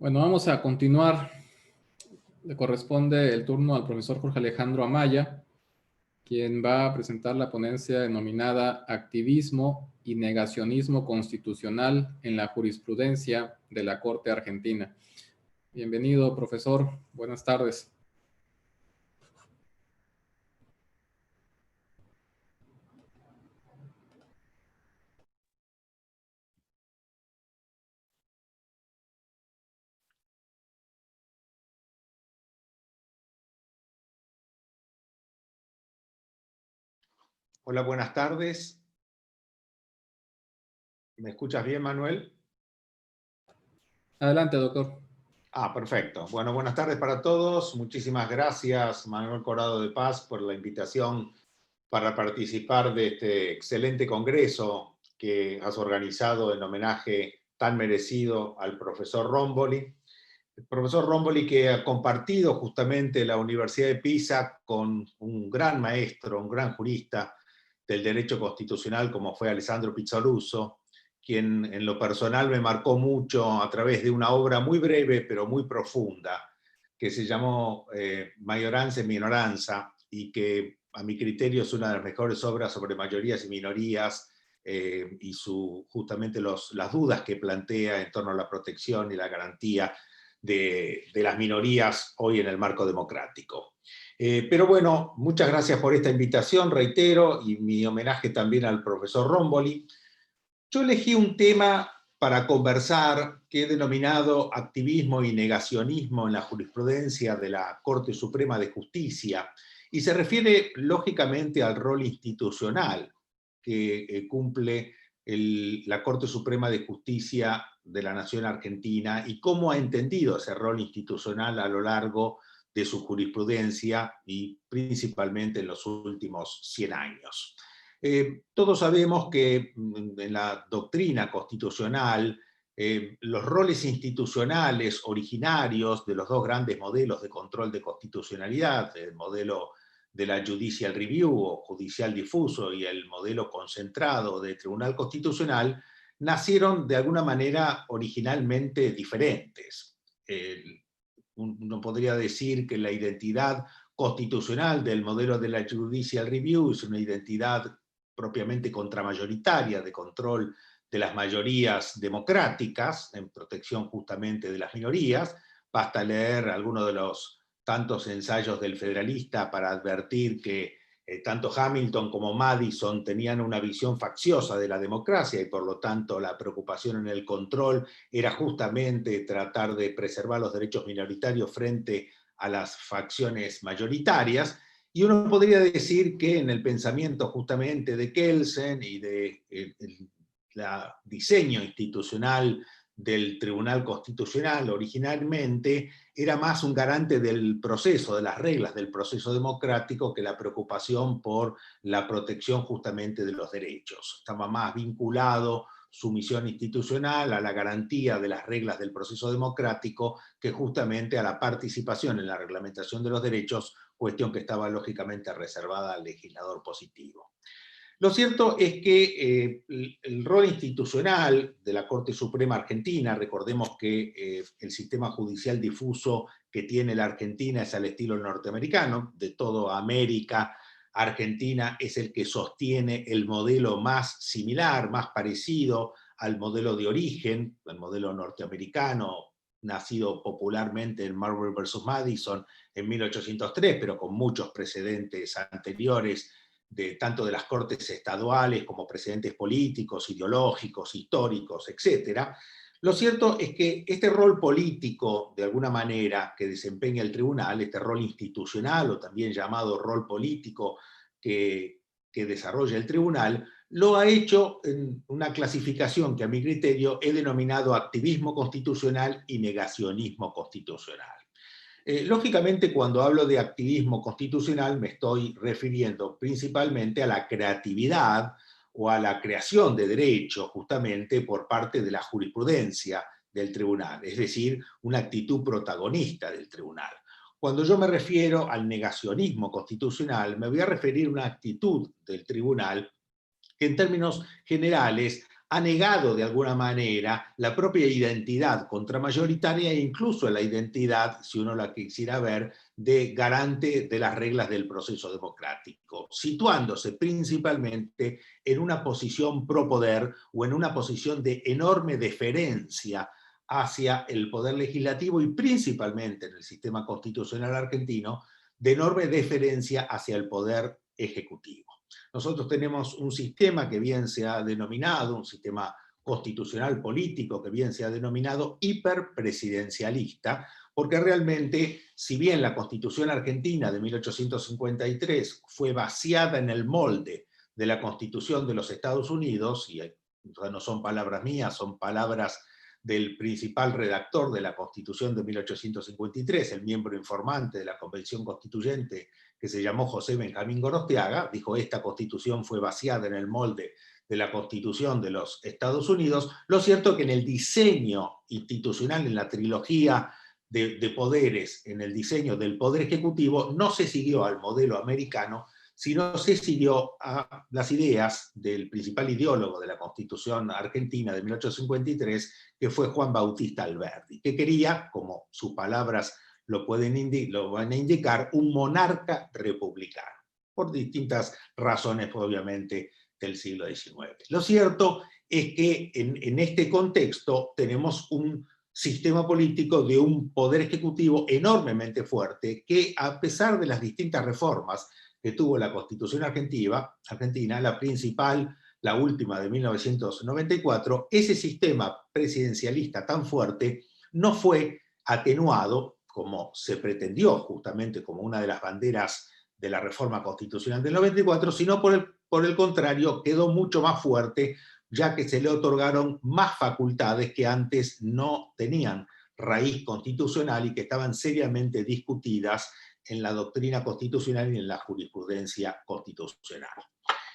Bueno, vamos a continuar. Le corresponde el turno al profesor Jorge Alejandro Amaya, quien va a presentar la ponencia denominada Activismo y Negacionismo Constitucional en la Jurisprudencia de la Corte Argentina. Bienvenido, profesor. Buenas tardes. Hola, buenas tardes. ¿Me escuchas bien, Manuel? Adelante, doctor. Perfecto. Bueno, buenas tardes para todos. Muchísimas gracias, Manuel Corrado de Paz, por la invitación para participar de este excelente congreso que has organizado en homenaje tan merecido al profesor Romboli. El profesor Romboli, que ha compartido justamente la Universidad de Pisa con un gran maestro, un gran jurista del derecho constitucional como fue Alessandro Pizzaruso, quien en lo personal me marcó mucho a través de una obra muy breve pero muy profunda que se llamó Mayoranza e Minoranza, y que a mi criterio es una de las mejores obras sobre mayorías y minorías, y justamente las dudas que plantea en torno a la protección y la garantía de las minorías hoy en el marco democrático. Pero bueno, muchas gracias por esta invitación, reitero, y mi homenaje también al profesor Romboli. Yo elegí un tema para conversar que he denominado activismo y negacionismo en la jurisprudencia de la Corte Suprema de Justicia, y se refiere lógicamente al rol institucional que cumple la Corte Suprema de Justicia de la Nación Argentina y cómo ha entendido ese rol institucional a lo largo de su jurisprudencia y principalmente en los últimos 100 años. Todos sabemos que en la doctrina constitucional los roles institucionales originarios de los dos grandes modelos de control de constitucionalidad, el modelo de la judicial review o judicial difuso y el modelo concentrado de tribunal constitucional, nacieron de alguna manera originalmente diferentes. Uno podría decir que la identidad constitucional del modelo de la judicial review es una identidad propiamente contramayoritaria, de control de las mayorías democráticas, en protección justamente de las minorías. Basta leer algunos de los tantos ensayos del Federalista para advertir que tanto Hamilton como Madison tenían una visión facciosa de la democracia, y por lo tanto la preocupación en el control era justamente tratar de preservar los derechos minoritarios frente a las facciones mayoritarias. Y uno podría decir que en el pensamiento justamente de Kelsen y de la diseño institucional del Tribunal Constitucional originalmente, era más un garante del proceso, de las reglas del proceso democrático, que la preocupación por la protección justamente de los derechos. Estaba más vinculado su misión institucional a la garantía de las reglas del proceso democrático que justamente a la participación en la reglamentación de los derechos, cuestión que estaba lógicamente reservada al legislador positivo. Lo cierto es que el rol institucional de la Corte Suprema Argentina, recordemos que el sistema judicial difuso que tiene la Argentina es al estilo norteamericano, de toda América, Argentina es el que sostiene el modelo más similar, más parecido al modelo de origen, el modelo norteamericano, nacido popularmente en Marbury versus Madison en 1803, pero con muchos precedentes anteriores, tanto de las cortes estaduales como precedentes políticos, ideológicos, históricos, etc. Lo cierto es que este rol político, de alguna manera, que desempeña el tribunal, este rol institucional o también llamado rol político que desarrolla el tribunal, lo ha hecho en una clasificación que a mi criterio he denominado activismo constitucional y negacionismo constitucional. Lógicamente, cuando hablo de activismo constitucional me estoy refiriendo principalmente a la creatividad o a la creación de derechos justamente por parte de la jurisprudencia del tribunal, es decir, una actitud protagonista del tribunal. Cuando yo me refiero al negacionismo constitucional, me voy a referir a una actitud del tribunal que en términos generales ha negado de alguna manera la propia identidad contramayoritaria e incluso la identidad, si uno la quisiera ver, de garante de las reglas del proceso democrático, situándose principalmente en una posición pro poder o en una posición de enorme deferencia hacia el poder legislativo y principalmente en el sistema constitucional argentino, de enorme deferencia hacia el poder ejecutivo. Nosotros tenemos un sistema que bien se ha denominado, un sistema constitucional político que bien se ha denominado hiperpresidencialista, porque realmente, si bien la Constitución argentina de 1853 fue vaciada en el molde de la Constitución de los Estados Unidos, y no son palabras mías, son palabras del principal redactor de la Constitución de 1853, el miembro informante de la Convención Constituyente, que se llamó José Benjamín Gorostiaga, dijo: esta Constitución fue vaciada en el molde de la Constitución de los Estados Unidos. Lo cierto es que en el diseño institucional, en la trilogía de poderes, en el diseño del Poder Ejecutivo, no se siguió al modelo americano, sino se siguió a las ideas del principal ideólogo de la Constitución argentina de 1853, que fue Juan Bautista Alberdi, que quería, como sus palabras lo van a indicar, un monarca republicano, por distintas razones, obviamente, del siglo XIX. Lo cierto es que en este contexto tenemos un sistema político de un poder ejecutivo enormemente fuerte, que a pesar de las distintas reformas que tuvo la Constitución argentina, la principal, la última de 1994, ese sistema presidencialista tan fuerte no fue atenuado, como se pretendió justamente como una de las banderas de la reforma constitucional del 94, sino por el contrario quedó mucho más fuerte, ya que se le otorgaron más facultades que antes no tenían raíz constitucional y que estaban seriamente discutidas en la doctrina constitucional y en la jurisprudencia constitucional.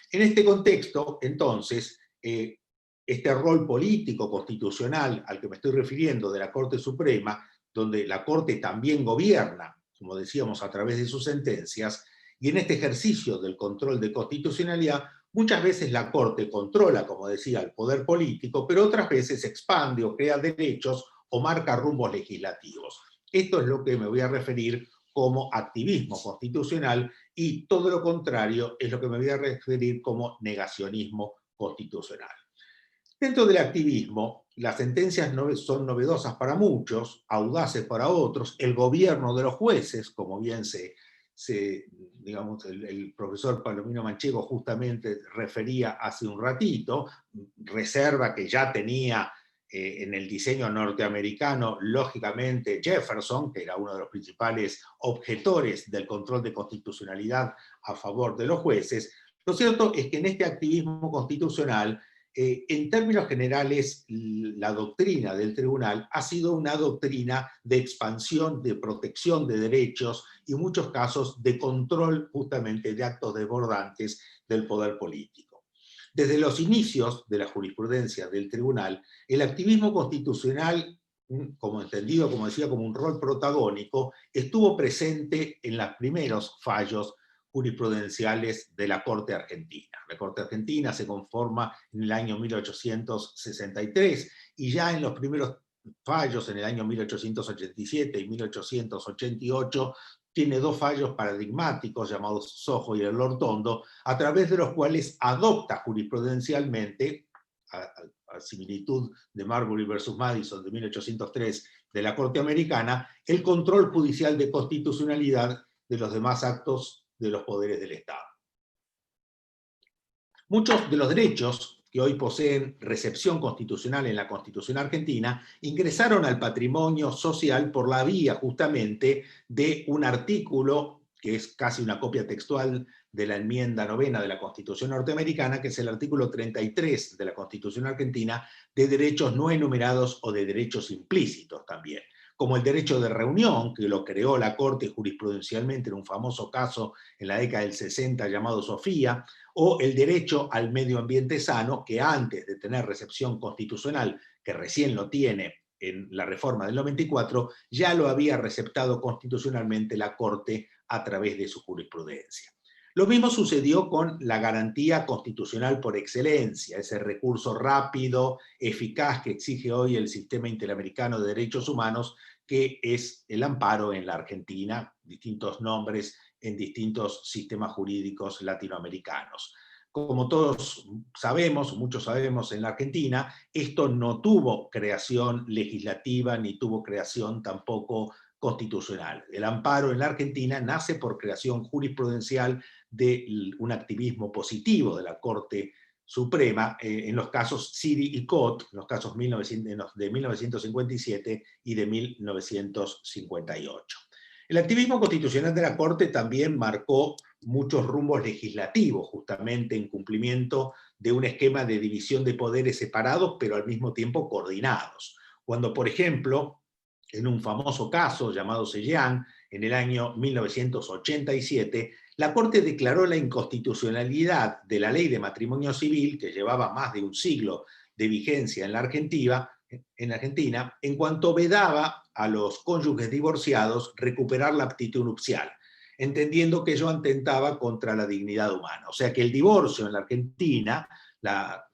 En este contexto, entonces, este rol político constitucional al que me estoy refiriendo de la Corte Suprema, donde la Corte también gobierna, como decíamos, a través de sus sentencias, y en este ejercicio del control de constitucionalidad, muchas veces la Corte controla, como decía, el poder político, pero otras veces expande o crea derechos o marca rumbos legislativos. Esto es lo que me voy a referir como activismo constitucional, y todo lo contrario es lo que me voy a referir como negacionismo constitucional. Dentro del activismo, las sentencias son novedosas para muchos, audaces para otros. El gobierno de los jueces, como bien digamos, el profesor Palomino Manchego justamente refería hace un ratito, reserva que ya tenía en el diseño norteamericano, lógicamente, Jefferson, que era uno de los principales objetores del control de constitucionalidad a favor de los jueces. Lo cierto es que en este activismo constitucional, en términos generales, la doctrina del tribunal ha sido una doctrina de expansión, de protección de derechos y en muchos casos de control justamente de actos desbordantes del poder político. Desde los inicios de la jurisprudencia del tribunal, el activismo constitucional, como entendido, como decía, como un rol protagónico, estuvo presente en los primeros fallos jurisprudenciales de la Corte Argentina. La Corte Argentina se conforma en el año 1863 y ya en los primeros fallos, en el año 1887 y 1888, tiene dos fallos paradigmáticos llamados Sojo y el Lord Tondo, a través de los cuales adopta jurisprudencialmente, a similitud de Marbury versus Madison de 1803 de la Corte Americana, el control judicial de constitucionalidad de los demás actos de los poderes del Estado. Muchos de los derechos que hoy poseen recepción constitucional en la Constitución argentina ingresaron al patrimonio social por la vía justamente de un artículo que es casi una copia textual de la enmienda 9ª de la Constitución norteamericana, que es el artículo 33 de la Constitución argentina, de derechos no enumerados o de derechos implícitos también, como el derecho de reunión, que lo creó la Corte jurisprudencialmente en un famoso caso en la década del 60 llamado Sofía, o el derecho al medio ambiente sano, que antes de tener recepción constitucional, que recién lo tiene en la reforma del 94, ya lo había receptado constitucionalmente la Corte a través de su jurisprudencia. Lo mismo sucedió con la garantía constitucional por excelencia, ese recurso rápido, eficaz que exige hoy el sistema interamericano de derechos humanos, que es el amparo en la Argentina, distintos nombres en distintos sistemas jurídicos latinoamericanos. Como todos sabemos, muchos sabemos en la Argentina, esto no tuvo creación legislativa ni tuvo creación tampoco constitucional. El amparo en la Argentina nace por creación jurisprudencial de un activismo positivo de la Corte Suprema en los casos Siri y Cot, en los casos de 1957 y de 1958. El activismo constitucional de la Corte también marcó muchos rumbos legislativos, justamente en cumplimiento de un esquema de división de poderes separados, pero al mismo tiempo coordinados. Cuando, por ejemplo, en un famoso caso llamado Sellan, en el año 1987, la Corte declaró la inconstitucionalidad de la ley de matrimonio civil, que llevaba más de un siglo de vigencia en la Argentina, en cuanto vedaba a los cónyuges divorciados recuperar la aptitud nupcial, entendiendo que ello atentaba contra la dignidad humana. O sea que el divorcio en la Argentina, la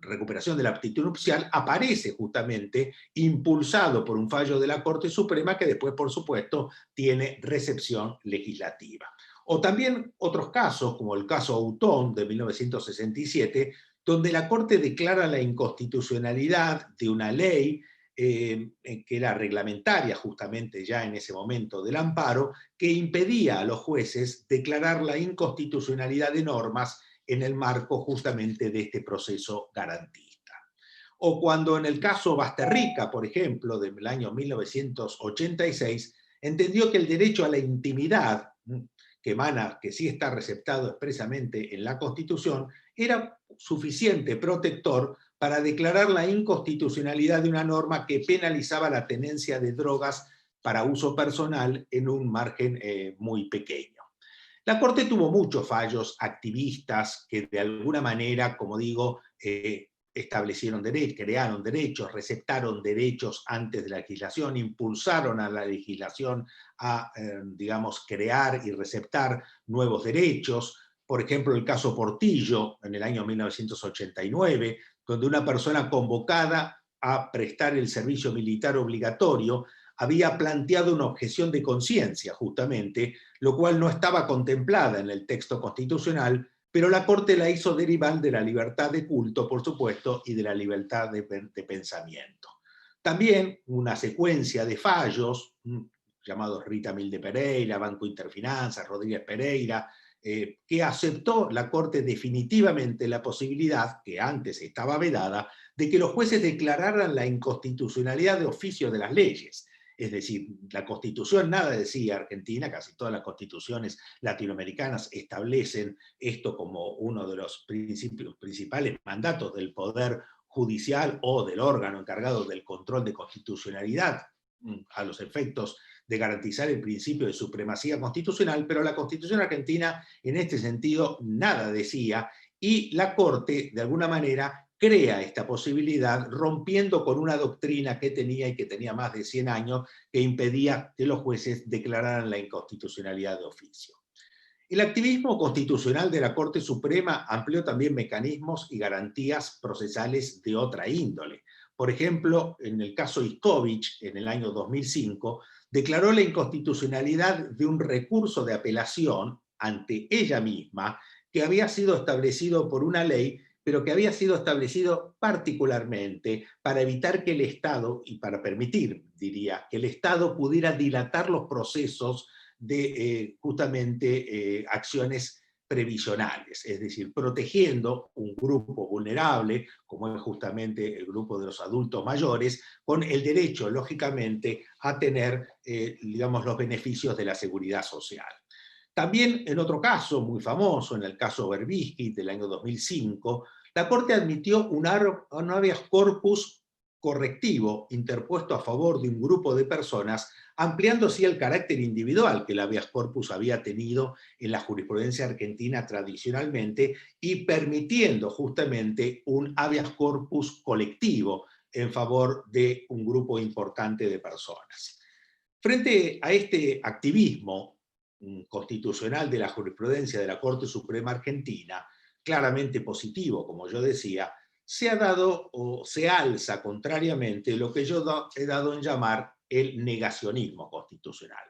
recuperación de la aptitud nupcial, aparece justamente impulsado por un fallo de la Corte Suprema que después, por supuesto, tiene recepción legislativa. O también otros casos, como el caso Autón de 1967, donde la Corte declara la inconstitucionalidad de una ley que era reglamentaria justamente ya en ese momento del amparo, que impedía a los jueces declarar la inconstitucionalidad de normas en el marco justamente de este proceso garantista. O cuando en el caso Basterrica, por ejemplo, del año 1986, entendió que el derecho a la intimidad, que sí está receptado expresamente en la Constitución, era suficiente protector para declarar la inconstitucionalidad de una norma que penalizaba la tenencia de drogas para uso personal en un margen muy pequeño. La Corte tuvo muchos fallos activistas que de alguna manera, como digo, establecieron derechos, crearon derechos, receptaron derechos antes de la legislación, impulsaron a la legislación a, digamos, crear y receptar nuevos derechos. Por ejemplo, el caso Portillo, en el año 1989, donde una persona convocada a prestar el servicio militar obligatorio había planteado una objeción de conciencia, justamente, lo cual no estaba contemplada en el texto constitucional, pero la Corte la hizo derivar de la libertad de culto, por supuesto, y de la libertad de pensamiento. También una secuencia de fallos, llamados Rita Milde Pereira, Banco Interfinanzas, Rodríguez Pereira, que aceptó la Corte definitivamente la posibilidad, que antes estaba vedada, de que los jueces declararan la inconstitucionalidad de oficio de las leyes. Es decir, la Constitución nada decía Argentina, casi todas las constituciones latinoamericanas establecen esto como uno de los principales mandatos del Poder Judicial o del órgano encargado del control de constitucionalidad, a los efectos de garantizar el principio de supremacía constitucional, pero la Constitución argentina en este sentido nada decía, y la Corte, de alguna manera, crea esta posibilidad rompiendo con una doctrina que tenía y que tenía más de 100 años que impedía que los jueces declararan la inconstitucionalidad de oficio. El activismo constitucional de la Corte Suprema amplió también mecanismos y garantías procesales de otra índole. Por ejemplo, en el caso Iskovich, en el año 2005, declaró la inconstitucionalidad de un recurso de apelación ante ella misma que había sido establecido por una ley, pero que había sido establecido particularmente para evitar que el Estado, y para permitir, diría, que el Estado pudiera dilatar los procesos de justamente acciones previsionales, es decir, protegiendo un grupo vulnerable, como es justamente el grupo de los adultos mayores, con el derecho, lógicamente, a tener, digamos, los beneficios de la seguridad social. También en otro caso muy famoso, en el caso Berbisky del año 2005, la Corte admitió un habeas corpus correctivo interpuesto a favor de un grupo de personas, ampliando así el carácter individual que el habeas corpus había tenido en la jurisprudencia argentina tradicionalmente y permitiendo justamente un habeas corpus colectivo en favor de un grupo importante de personas. Frente a este activismo constitucional de la jurisprudencia de la Corte Suprema Argentina, claramente positivo, como yo decía, se ha dado o se alza contrariamente lo que yo he dado en llamar el negacionismo constitucional.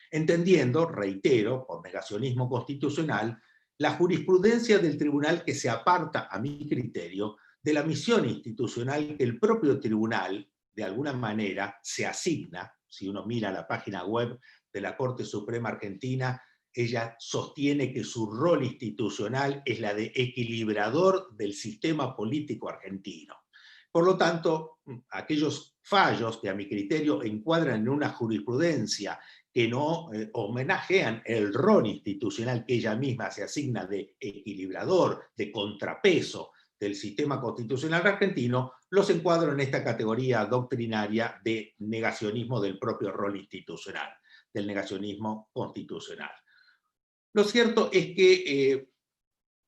Entendiendo, reitero, por negacionismo constitucional, la jurisprudencia del tribunal que se aparta, a mi criterio, de la misión institucional que el propio tribunal, de alguna manera, se asigna. Si uno mira la página web de la Corte Suprema Argentina, ella sostiene que su rol institucional es la de equilibrador del sistema político argentino. Por lo tanto, aquellos fallos que a mi criterio encuadran en una jurisprudencia que no homenajean el rol institucional que ella misma se asigna de equilibrador, de contrapeso del sistema constitucional argentino, los encuadro en esta categoría doctrinaria de negacionismo del propio rol institucional, del negacionismo constitucional. Lo cierto es que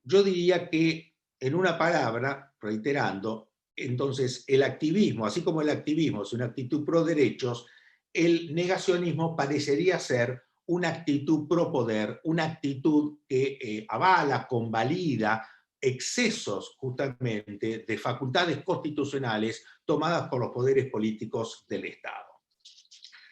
yo diría que, en una palabra, reiterando, entonces el activismo, así como el activismo es una actitud pro derechos, el negacionismo parecería ser una actitud pro poder, una actitud que avala, convalida excesos justamente de facultades constitucionales tomadas por los poderes políticos del Estado.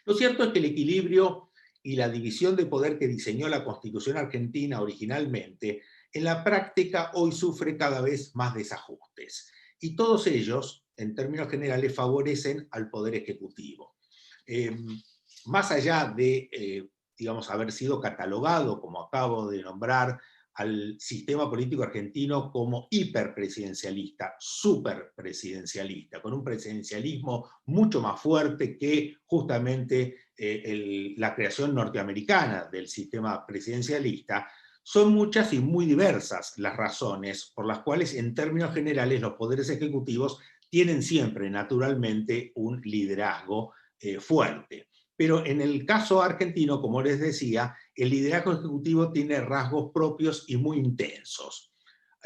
Lo cierto es que el equilibrio y la división de poder que diseñó la Constitución argentina originalmente, en la práctica hoy sufre cada vez más desajustes. Y todos ellos, en términos generales, favorecen al Poder Ejecutivo. Más allá de, digamos, haber sido catalogado, como acabo de nombrar, al sistema político argentino como hiperpresidencialista, superpresidencialista, con un presidencialismo mucho más fuerte que justamente la creación norteamericana del sistema presidencialista. Son muchas y muy diversas las razones por las cuales, en términos generales, los poderes ejecutivos tienen siempre, naturalmente, un liderazgo fuerte. Pero en el caso argentino, como les decía, el liderazgo ejecutivo tiene rasgos propios y muy intensos.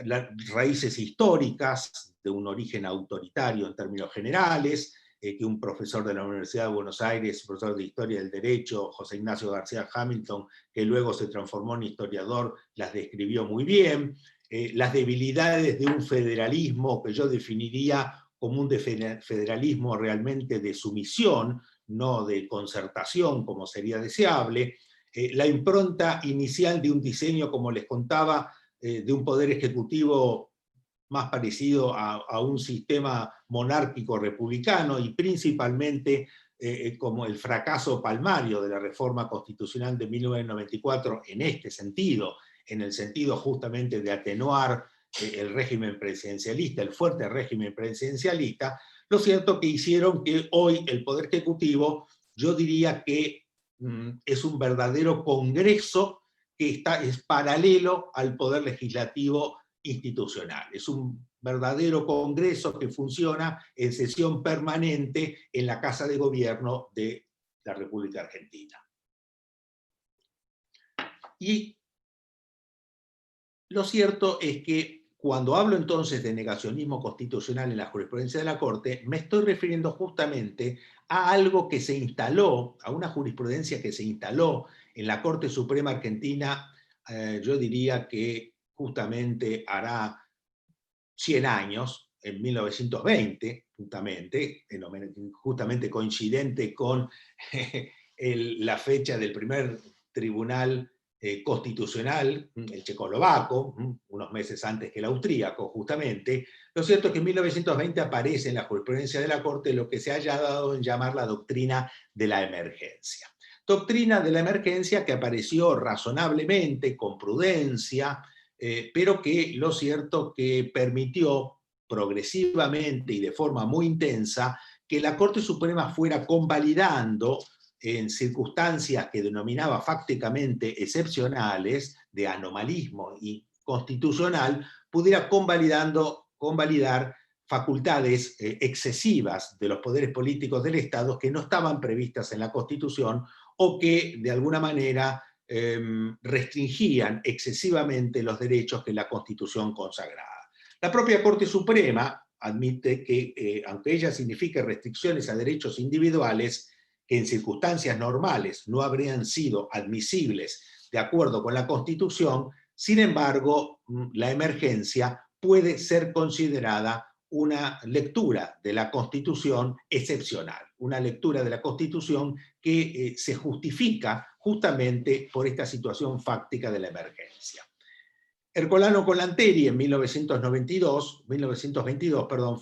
Las raíces históricas de un origen autoritario en términos generales, que un profesor de la Universidad de Buenos Aires, profesor de Historia del Derecho, José Ignacio García Hamilton, que luego se transformó en historiador, las describió muy bien. Las debilidades de un federalismo que yo definiría como un federalismo realmente de sumisión, no de concertación como sería deseable, la impronta inicial de un diseño, como les contaba, de un poder ejecutivo más parecido a un sistema monárquico republicano, y principalmente como el fracaso palmario de la reforma constitucional de 1994 en este sentido, en el sentido justamente de atenuar el régimen presidencialista, el fuerte régimen presidencialista. Lo cierto que hicieron que hoy el Poder Ejecutivo, yo diría que es un verdadero congreso que es paralelo al Poder Legislativo institucional. Es un verdadero congreso que funciona en sesión permanente en la Casa de Gobierno de la República Argentina. Y lo cierto es que cuando hablo entonces de negacionismo constitucional en la jurisprudencia de la Corte, me estoy refiriendo justamente a algo que se instaló, a una jurisprudencia que se instaló en la Corte Suprema Argentina, yo diría que justamente hará 100 años, en 1920, justamente coincidente con la fecha del primer tribunal constitucional, el checoslovaco, unos meses antes que el austríaco, justamente. Lo cierto es que en 1920 aparece en la jurisprudencia de la Corte lo que se haya dado en llamar la doctrina de la emergencia. Doctrina de la emergencia que apareció razonablemente, con prudencia, pero que lo cierto que permitió progresivamente y de forma muy intensa que la Corte Suprema fuera convalidando en circunstancias que denominaba fácticamente excepcionales, de anomalismo y constitucional, pudiera convalidar facultades excesivas de los poderes políticos del Estado que no estaban previstas en la Constitución o que de alguna manera restringían excesivamente los derechos que la Constitución consagraba. La propia Corte Suprema admite que, aunque ella signifique restricciones a derechos individuales que en circunstancias normales no habrían sido admisibles de acuerdo con la Constitución. Sin embargo, la emergencia puede ser considerada una lectura de la Constitución excepcional, una lectura de la Constitución que se justifica justamente por esta situación fáctica de la emergencia. Ercolano Colanteri en 1922,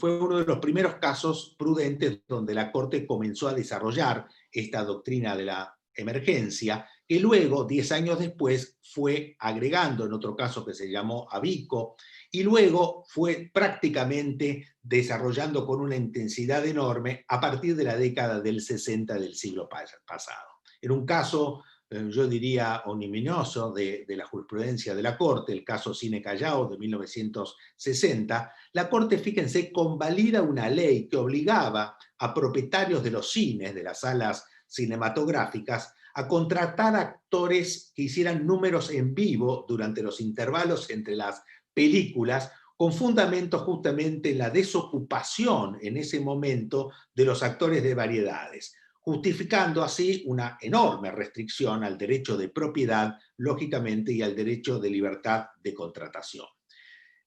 fue uno de los primeros casos prudentes donde la Corte comenzó a desarrollar esta doctrina de la emergencia, que luego, 10 años después, fue agregando en otro caso que se llamó Abico, y luego fue prácticamente desarrollando con una intensidad enorme a partir de la década del 60 del siglo pasado. En un caso, yo diría, ominoso de la jurisprudencia de la Corte, el caso Cine Callao de 1960, la Corte, fíjense, convalida una ley que obligaba a propietarios de los cines, de las salas cinematográficas, a contratar actores que hicieran números en vivo durante los intervalos entre las películas, con fundamento justamente en la desocupación en ese momento de los actores de variedades, justificando así una enorme restricción al derecho de propiedad, lógicamente, y al derecho de libertad de contratación.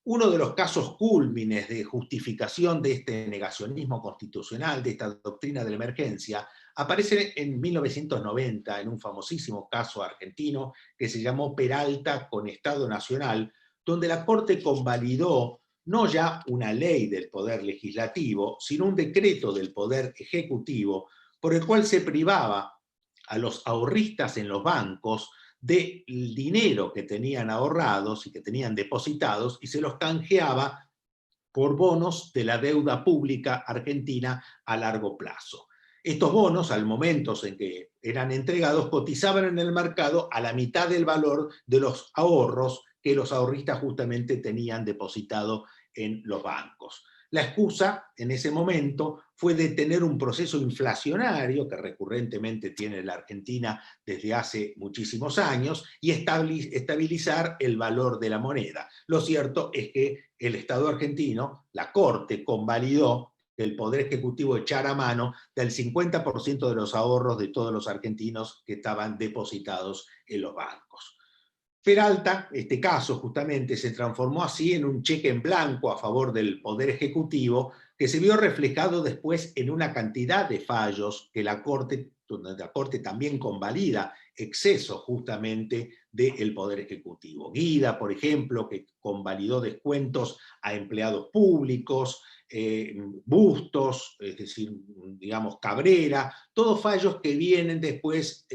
Uno de los casos cúlmines de justificación de este negacionismo constitucional, de esta doctrina de la emergencia, aparece en 1990 en un famosísimo caso argentino que se llamó Peralta con Estado Nacional, donde la Corte convalidó no ya una ley del Poder Legislativo, sino un decreto del Poder Ejecutivo, por el cual se privaba a los ahorristas en los bancos del dinero que tenían ahorrados y que tenían depositados, y se los canjeaba por bonos de la deuda pública argentina a largo plazo. Estos bonos, al momento en que eran entregados, cotizaban en el mercado a la mitad del valor de los ahorros que los ahorristas justamente tenían depositado en los bancos. La excusa en ese momento fue detener un proceso inflacionario que recurrentemente tiene la Argentina desde hace muchísimos años y estabilizar el valor de la moneda. Lo cierto es que el Estado argentino, la Corte, convalidó que el Poder Ejecutivo echara mano del 50% de los ahorros de todos los argentinos que estaban depositados en los bancos. Peralta, este caso justamente, se transformó así en un cheque en blanco a favor del Poder Ejecutivo, que se vio reflejado después en una cantidad de fallos que donde la Corte también convalida exceso justamente del Poder Ejecutivo. Guida, por ejemplo, que convalidó descuentos a empleados públicos, Bustos, es decir, digamos, Cabrera, todos fallos que vienen después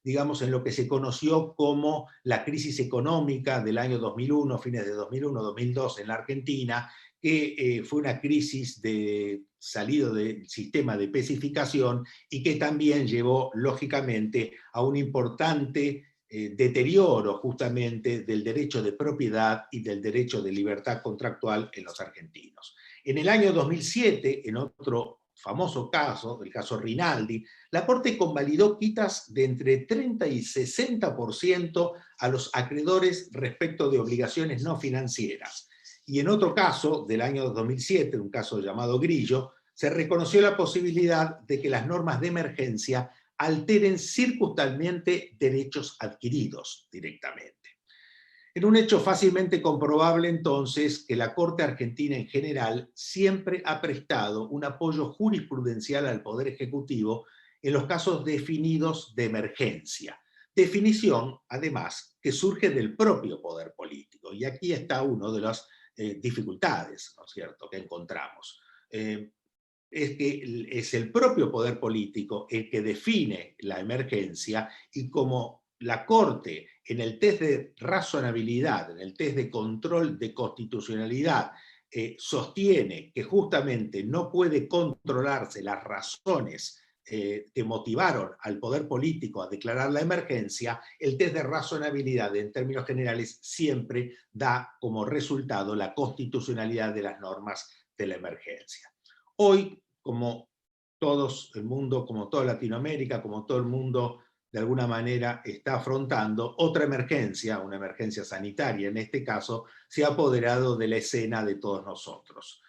digamos, en lo que se conoció como la crisis económica del año 2001, fines de 2001-2002 en la Argentina, que fue una crisis de salido del sistema de especificación y que también llevó, lógicamente, a un importante deterioro justamente del derecho de propiedad y del derecho de libertad contractual en los argentinos. En el año 2007, en otro famoso caso, el caso Rinaldi, la Corte convalidó quitas de entre 30 y 60% a los acreedores respecto de obligaciones no financieras. Y en otro caso, del año 2007, un caso llamado Grillo, se reconoció la posibilidad de que las normas de emergencia alteren circunstancialmente derechos adquiridos directamente. En un hecho fácilmente comprobable, entonces, que la Corte Argentina en general siempre ha prestado un apoyo jurisprudencial al Poder Ejecutivo en los casos definidos de emergencia. Definición, además, que surge del propio poder político. Y aquí está una de las dificultades, ¿no es cierto?, que encontramos. Es que es el propio poder político el que define la emergencia, y como la Corte en el test de razonabilidad, en el test de control de constitucionalidad, sostiene que justamente no puede controlarse las razones que motivaron al poder político a declarar la emergencia, el test de razonabilidad en términos generales siempre da como resultado la constitucionalidad de las normas de la emergencia. Hoy, como todo el mundo, como toda Latinoamérica, como todo el mundo de alguna manera está afrontando otra emergencia, una emergencia sanitaria en este caso, se ha apoderado de la escena de todos nosotros.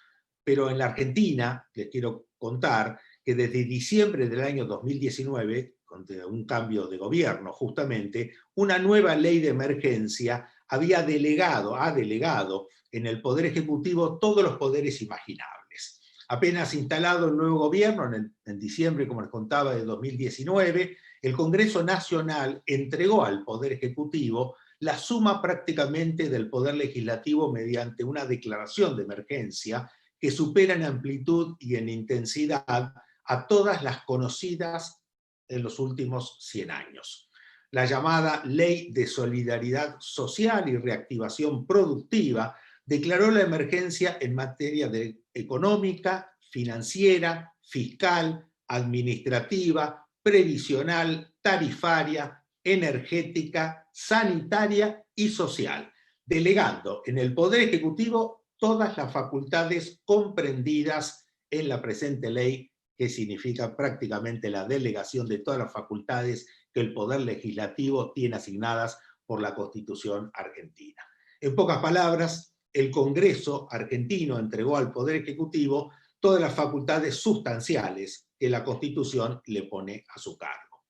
Pero en la Argentina, les quiero contar que desde diciembre del año 2019, con un cambio de gobierno justamente, una nueva ley de emergencia ha delegado en el Poder Ejecutivo todos los poderes imaginables. Apenas instalado el nuevo gobierno, en diciembre, como les contaba, de 2019, el Congreso Nacional entregó al Poder Ejecutivo la suma prácticamente del Poder Legislativo mediante una declaración de emergencia que supera en amplitud y en intensidad a todas las conocidas en los últimos 100 años. La llamada Ley de Solidaridad Social y Reactivación Productiva declaró la emergencia en materia económica, financiera, fiscal, administrativa, previsional, tarifaria, energética, sanitaria y social, delegando en el Poder Ejecutivo todas las facultades comprendidas en la presente ley, que significa prácticamente la delegación de todas las facultades que el Poder Legislativo tiene asignadas por la Constitución argentina. En pocas palabras, el Congreso argentino entregó al Poder Ejecutivo todas las facultades sustanciales que la Constitución le pone a su cargo.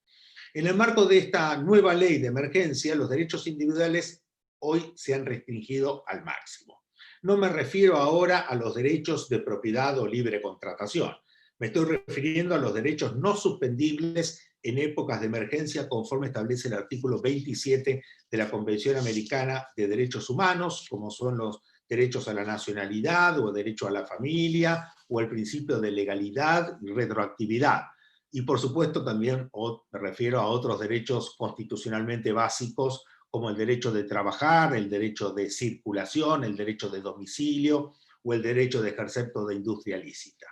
En el marco de esta nueva ley de emergencia, los derechos individuales hoy se han restringido al máximo. No me refiero ahora a los derechos de propiedad o libre contratación. Me estoy refiriendo a los derechos no suspendibles en épocas de emergencia, conforme establece el artículo 27 de la Convención Americana de Derechos Humanos, como son los derechos a la nacionalidad, o el derecho a la familia, o el principio de legalidad y retroactividad. Y por supuesto también me refiero a otros derechos constitucionalmente básicos, como el derecho de trabajar, el derecho de circulación, el derecho de domicilio, o el derecho de ejercer toda industria lícita.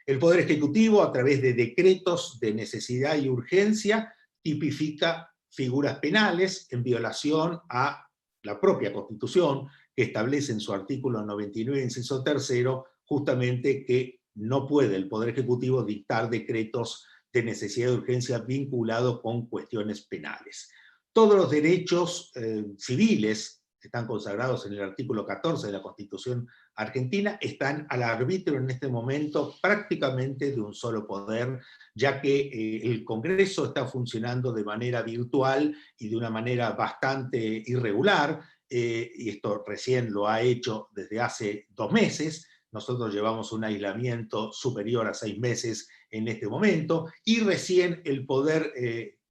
El Poder Ejecutivo, a través de decretos de necesidad y urgencia, tipifica figuras penales en violación a la propia Constitución, que establece en su artículo 99, inciso tercero, justamente que no puede el Poder Ejecutivo dictar decretos de necesidad y urgencia vinculados con cuestiones penales. Todos los derechos civiles que están consagrados en el artículo 14 de la Constitución argentina están al arbitrio en este momento prácticamente de un solo poder, ya que el Congreso está funcionando de manera virtual y de una manera bastante irregular, y esto recién lo ha hecho desde hace 2 meses. Nosotros llevamos un aislamiento superior a 6 meses en este momento, y recién el poder,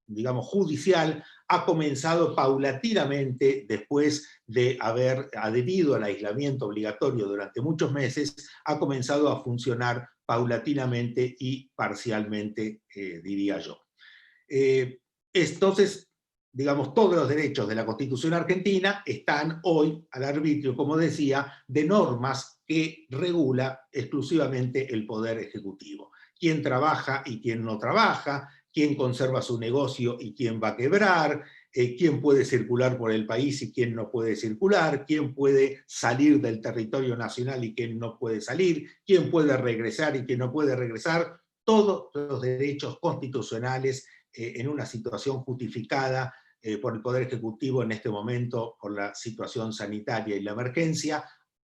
digamos, judicial ha comenzado paulatinamente, después de haber adherido al aislamiento obligatorio durante muchos meses, ha comenzado a funcionar paulatinamente y parcialmente, diría yo. Entonces, digamos, todos los derechos de la Constitución argentina están hoy al arbitrio, como decía, de normas que regula exclusivamente el Poder Ejecutivo. Quién trabaja y quién no trabaja, quién conserva su negocio y quién va a quebrar, quién puede circular por el país y quién no puede circular, quién puede salir del territorio nacional y quién no puede salir, quién puede regresar y quién no puede regresar, todos los derechos constitucionales en una situación justificada por el Poder Ejecutivo en este momento por la situación sanitaria y la emergencia,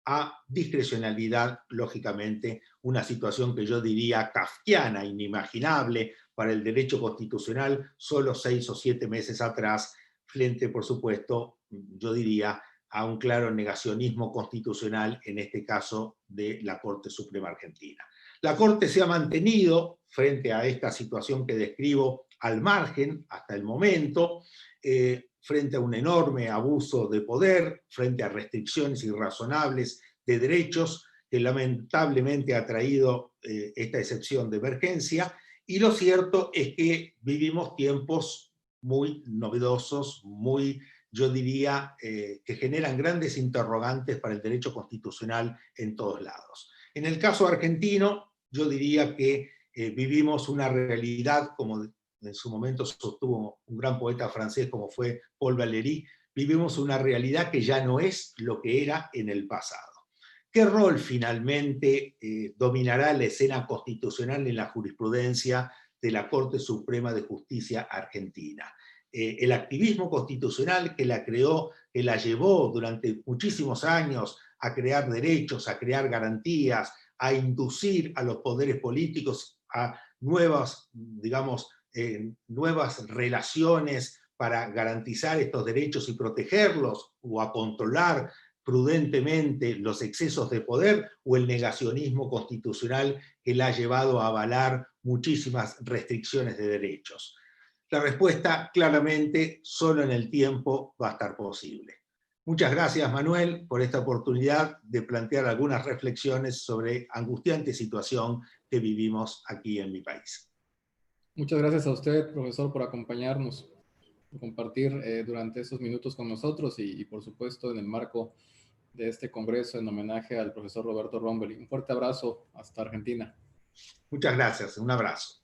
a discrecionalidad, lógicamente, una situación que yo diría kafkiana, inimaginable para el derecho constitucional, solo 6 o 7 meses atrás, frente, por supuesto, yo diría, a un claro negacionismo constitucional, en este caso de la Corte Suprema Argentina. La Corte se ha mantenido frente a esta situación que describo al margen hasta el momento, frente a un enorme abuso de poder, frente a restricciones irrazonables de derechos que lamentablemente ha traído esta excepción de emergencia, y lo cierto es que vivimos tiempos muy novedosos, muy, yo diría, que generan grandes interrogantes para el derecho constitucional en todos lados. En el caso argentino, yo diría que vivimos una realidad, como en su momento sostuvo un gran poeta francés como fue Paul Valéry, vivimos una realidad que ya no es lo que era en el pasado. ¿Qué rol finalmente dominará la escena constitucional en la jurisprudencia de la Corte Suprema de Justicia argentina? El activismo constitucional que la creó, que la llevó durante muchísimos años a crear derechos, a crear garantías, a inducir a los poderes políticos a nuevas, digamos, nuevas relaciones para garantizar estos derechos y protegerlos, o a controlar prudentemente los excesos de poder, o el negacionismo constitucional que la ha llevado a avalar muchísimas restricciones de derechos? La respuesta, claramente, solo en el tiempo va a estar posible. Muchas gracias, Manuel, por esta oportunidad de plantear algunas reflexiones sobre angustiante situación que vivimos aquí en mi país. Muchas gracias a usted, profesor, por acompañarnos, por compartir durante esos minutos con nosotros y, por supuesto, en el marco de este congreso en homenaje al profesor Roberto Romboli. Un fuerte abrazo hasta Argentina. Muchas gracias, un abrazo.